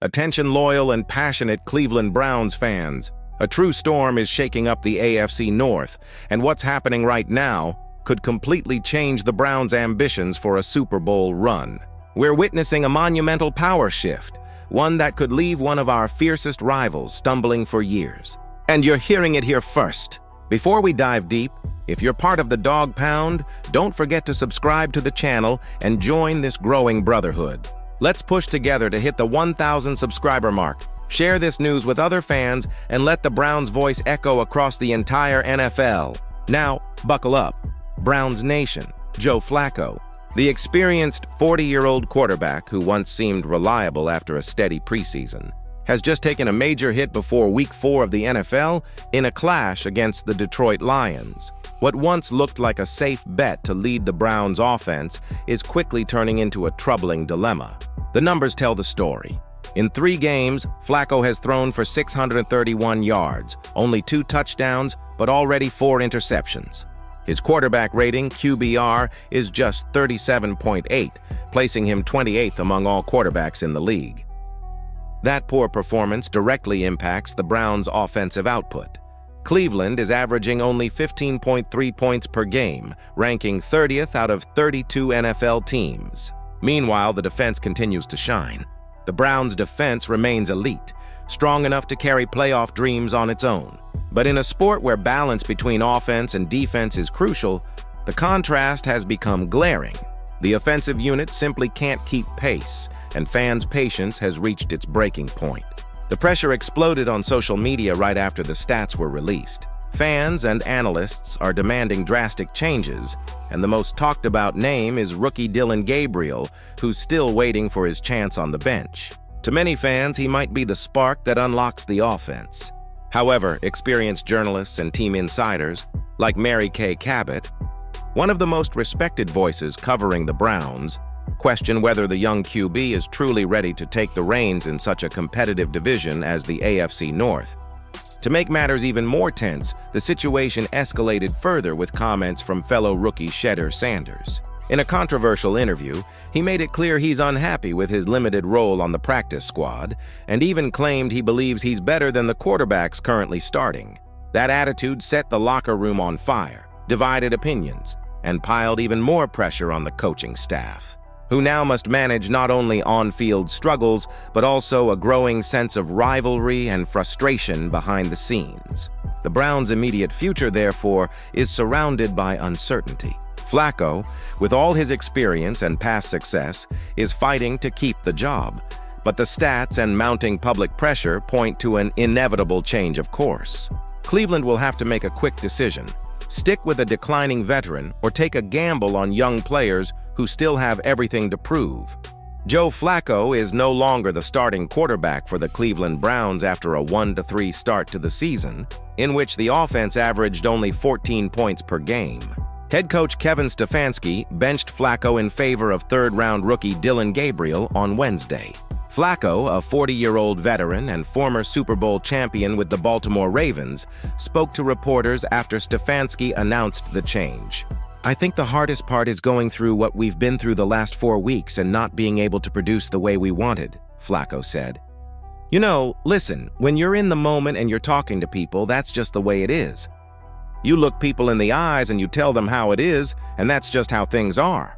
Attention loyal and passionate Cleveland Browns fans. A true storm is shaking up the AFC North, and what's happening right now could completely change the Browns' ambitions for a Super Bowl run. We're witnessing a monumental power shift, one that could leave one of our fiercest rivals stumbling for years. And you're hearing it here first. Before we dive deep, if you're part of the Dog Pound, don't forget to subscribe to the channel and join this growing brotherhood. Let's push together to hit the 1,000 subscriber mark. Share this news with other fans and let the Browns' voice echo across the entire NFL. Now, buckle up. Browns Nation, Joe Flacco, the experienced 40-year-old quarterback who once seemed reliable after a steady preseason, has just taken a major hit before Week 4 of the NFL in a clash against the Detroit Lions. What once looked like a safe bet to lead the Browns' offense is quickly turning into a troubling dilemma. The numbers tell the story. In 3 games, Flacco has thrown for 631 yards, only 2 touchdowns, but already 4 interceptions. His quarterback rating, QBR, is just 37.8, placing him 28th among all quarterbacks in the league. That poor performance directly impacts the Browns' offensive output. Cleveland is averaging only 15.3 points per game, ranking 30th out of 32 NFL teams. Meanwhile, the defense continues to shine. The Browns' defense remains elite, strong enough to carry playoff dreams on its own. But in a sport where balance between offense and defense is crucial, the contrast has become glaring. The offensive unit simply can't keep pace, and fans' patience has reached its breaking point. The pressure exploded on social media right after the stats were released. Fans and analysts are demanding drastic changes, and the most talked about name is rookie Dillon Gabriel, who's still waiting for his chance on the bench. To many fans, he might be the spark that unlocks the offense. However, experienced journalists and team insiders, like Mary Kay Cabot, one of the most respected voices covering the Browns, question whether the young QB is truly ready to take the reins in such a competitive division as the AFC North. To make matters even more tense, the situation escalated further with comments from fellow rookie Shedeur Sanders. In a controversial interview, he made it clear he's unhappy with his limited role on the practice squad, and even claimed he believes he's better than the quarterbacks currently starting. That attitude set the locker room on fire, divided opinions, and piled even more pressure on the coaching staff, who now must manage not only on-field struggles, but also a growing sense of rivalry and frustration behind the scenes. The Browns' immediate future, therefore, is surrounded by uncertainty. Flacco, with all his experience and past success, is fighting to keep the job, but the stats and mounting public pressure point to an inevitable change of course. Cleveland will have to make a quick decision: stick with a declining veteran or take a gamble on young players who still have everything to prove. Joe Flacco is no longer the starting quarterback for the Cleveland Browns after a 1-3 start to the season, in which the offense averaged only 14 points per game. Head coach Kevin Stefanski benched Flacco in favor of third-round rookie Dillon Gabriel on Wednesday. Flacco, a 40-year-old veteran and former Super Bowl champion with the Baltimore Ravens, spoke to reporters after Stefanski announced the change. "I think the hardest part is going through what we've been through the last 4 weeks and not being able to produce the way we wanted," Flacco said. "You know, listen, when you're in the moment and you're talking to people, that's just the way it is. You look people in the eyes and you tell them how it is, and that's just how things are.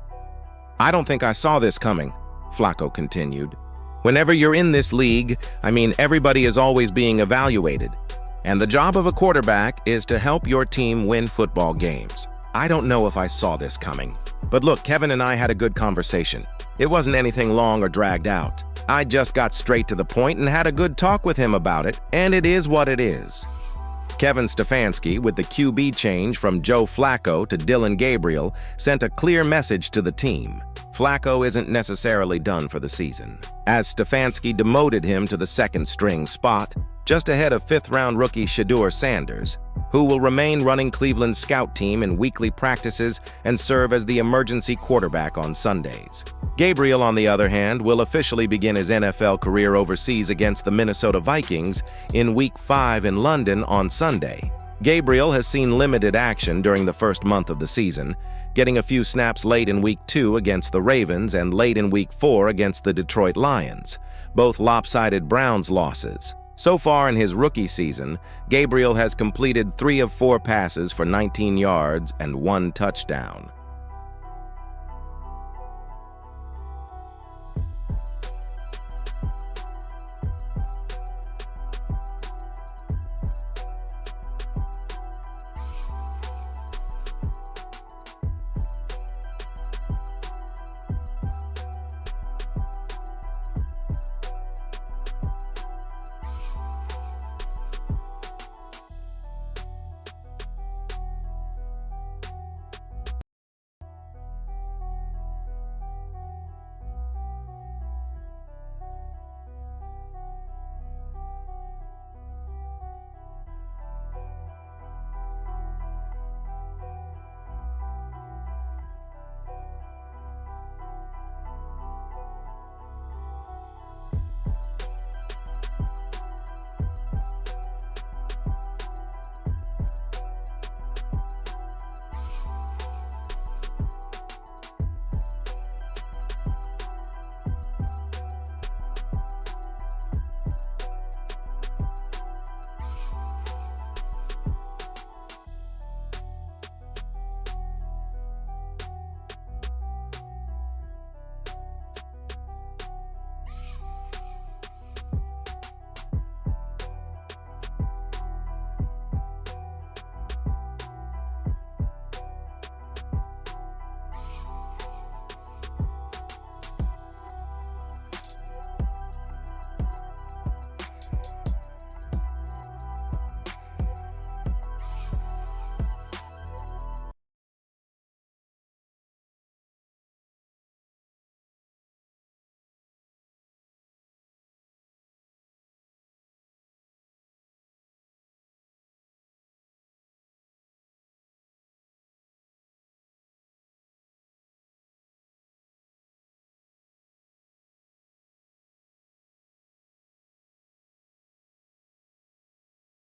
I don't think I saw this coming," Flacco continued. "Whenever you're in this league, everybody is always being evaluated. And the job of a quarterback is to help your team win football games. I don't know if I saw this coming. But look, Kevin and I had a good conversation. It wasn't anything long or dragged out. I just got straight to the point and had a good talk with him about it, and it is what it is." Kevin Stefanski, with the QB change from Joe Flacco to Dillon Gabriel, sent a clear message to the team. Flacco isn't necessarily done for the season, as Stefanski demoted him to the second-string spot, just ahead of fifth-round rookie Shedeur Sanders, who will remain running Cleveland's scout team in weekly practices and serve as the emergency quarterback on Sundays. Gabriel, on the other hand, will officially begin his NFL career overseas against the Minnesota Vikings in Week 5 in London on Sunday. Gabriel has seen limited action during the first month of the season, getting a few snaps late in Week 2 against the Ravens and late in Week 4 against the Detroit Lions. both lopsided Browns losses. So far in his rookie season, Gabriel has completed 3 of 4 passes for 19 yards and 1 touchdown.